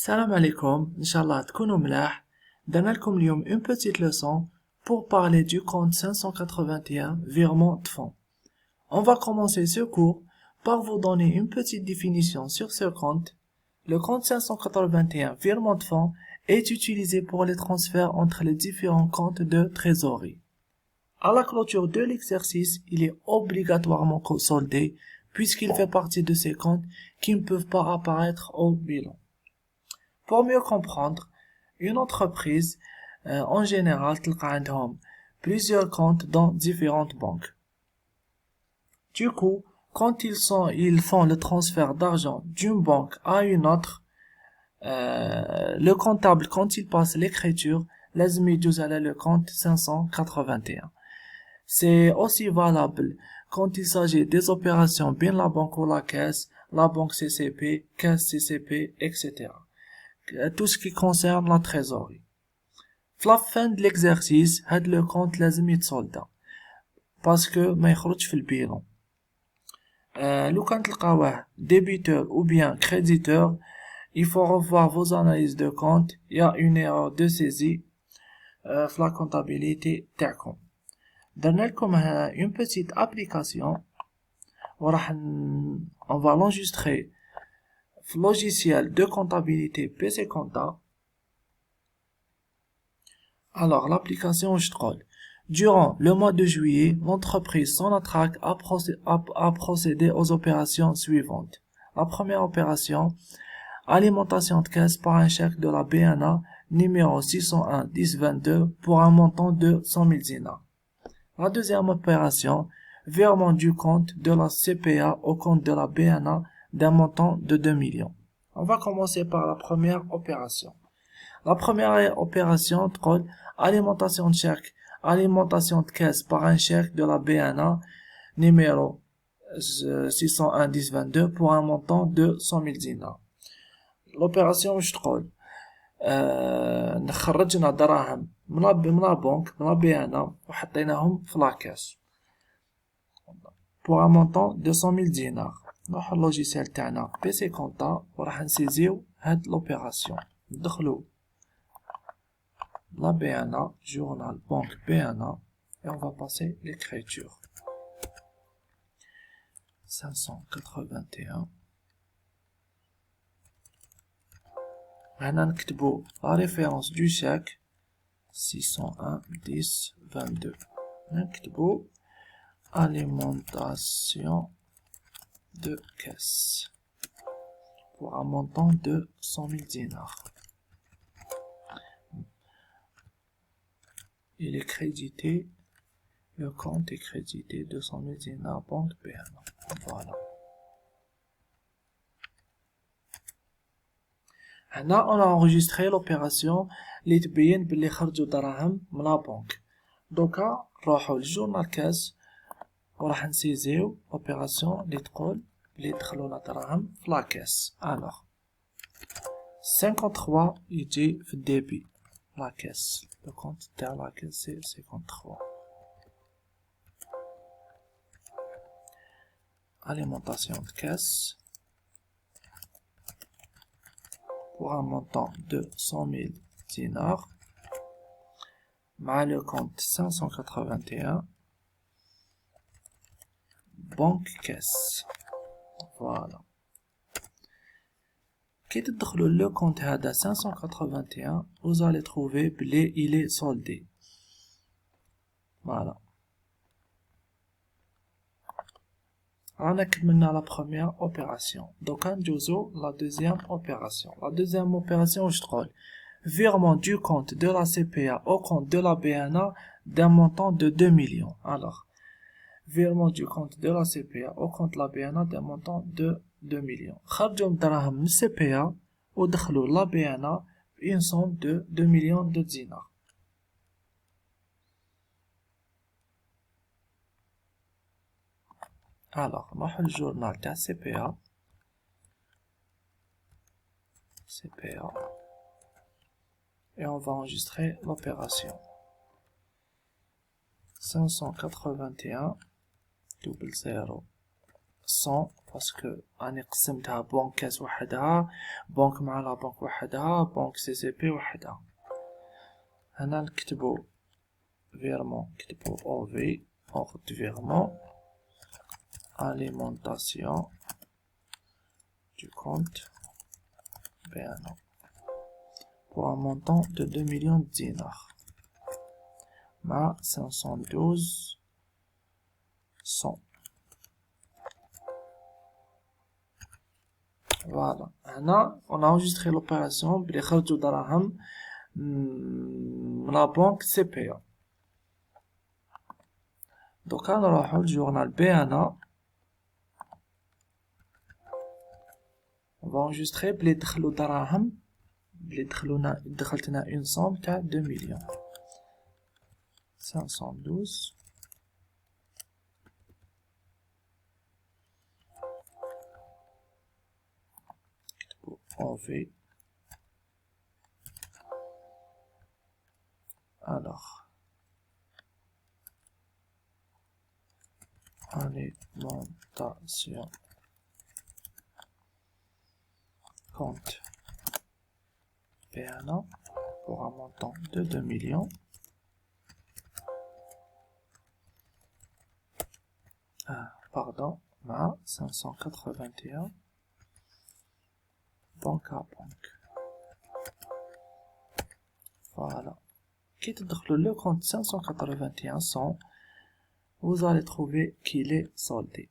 Salam alaikum, Inch'Allah تكونوا ملاح. درنا لكم اليوم une petite leçon pour parler du compte 581 virement de fonds. On va commencer ce cours par vous donner une petite définition sur ce compte. Le compte 581 virement de fonds est utilisé pour les transferts entre les différents comptes de trésorerie. À la clôture de l'exercice, il est obligatoirement soldé puisqu'il fait partie de ces comptes qui ne peuvent pas apparaître au bilan. Pour mieux comprendre, une entreprise, en général, a plusieurs comptes dans différentes banques. Du coup, quand ils font le transfert d'argent d'une banque à une autre, le comptable, quand il passe l'écriture, لازم يجوز على le compte 581. C'est aussi valable quand il s'agit des opérations bien la banque ou la caisse, la banque CCP, caisse CCP, etc. Tout ce qui concerne la trésorerie. À la fin de l'exercice, le compte لازم يتصلدا parce que ما يخرجش في البيلون. لو كان تلقاوه débiteur ou bien créditeur, il faut revoir vos analyses de compte. Il y a une erreur de saisie في la comptabilité تاعكم. درنا لكم une petite application وراح on va l'enregistrer في logiciel de comptabilité PC Compta. Alors, l'application Stroll. Durant le mois de juillet, l'entreprise Sonatrach a procédé aux opérations suivantes. La première opération, alimentation de caisse par un chèque de la BNA numéro 601-1022 pour un montant de 100 000 dinars. La deuxième opération, virement du compte de la CPA au compte de la BNA d'un montant de 2 millions. On va commencer par la première opération. La première opération, alimentation de chèque, alimentation de caisse par un chèque de la BNA numéro 601-1022 pour un montant de 100 000 dinars. L'opération شتقول خرجنا دراهم من البنك من BNA وحطيناهم في لا كاس pour un montant de 100 000 dinars. نروح اللوجيسيال تاعنا PC Compta وراح نسيزيو هاد l'opération. ندخلو la BNA, journal banque BNA, et on va passer l'écriture. 581. Maintenant, نكتبو la référence du chèque 601-1022. نكتبو alimentation de caisse pour un montant de 100 000 dinars. Il est crédité, le compte est crédité 200 000 dinars banque BNA. Voilà. Là, on a enregistré l'opération اللي تبين باللي خرجوا دراهم من لا بنك. دوكا نروحوا للجورنال كاس وراح نسيزيو اوبيراسيون اللي تقول بلي دخلونا دراهم في لا كاس. الوغ 53 يجي في الديبي la caisse. Le compte de la caisse c'est 53. Alimentation de caisse pour un montant de 100 000 dinars. Le compte 581. Banque caisse. Voilà. Qui تدخلوا le compte هذا 581, vous allez trouver بلي il est soldé. Voilà. On a كملنا la première opération. Donc نجوزو la deuxième opération. La deuxième opération je trouve virement du compte de la CPA au compte de la BNA d'un montant de 2 millions. Alors virement du compte de la CPA au compte de la BNA d'un montant de 2 millions. خرجوا دراهم من CPA ودخلوا la BNA une somme de 2 millions de dinars. Alors, نروح الجورنال تاع CPA et on va enregistrer l'opération 581 00 100 باسكو راني قسمتها بونكات وحدها، بنك مع لا بنك وحدها، بنك سي سي بي وحدها. هنا نكتبو فيرمون، نكتبو او في اوردر فيرمون alimentation du compte BNA pour un montant de 2 millions de dinars مع 512 100. Voilà. Maintenant, on a enregistré l'opération بلي خرجوا دراهم من la banque CPA. Donc نروحو للجورنال BNA. On va enregistrer بلي دخلوا دراهم، بلي دخلتنا une somme تاع 2 millions 512 on fait. Alors, alimentation compte BNA pour un montant de 2 millions. Pardon, ma 581 banque à banque. Voilà. Qui te donne le compte 581 100, vous allez trouver qu'il est soldé.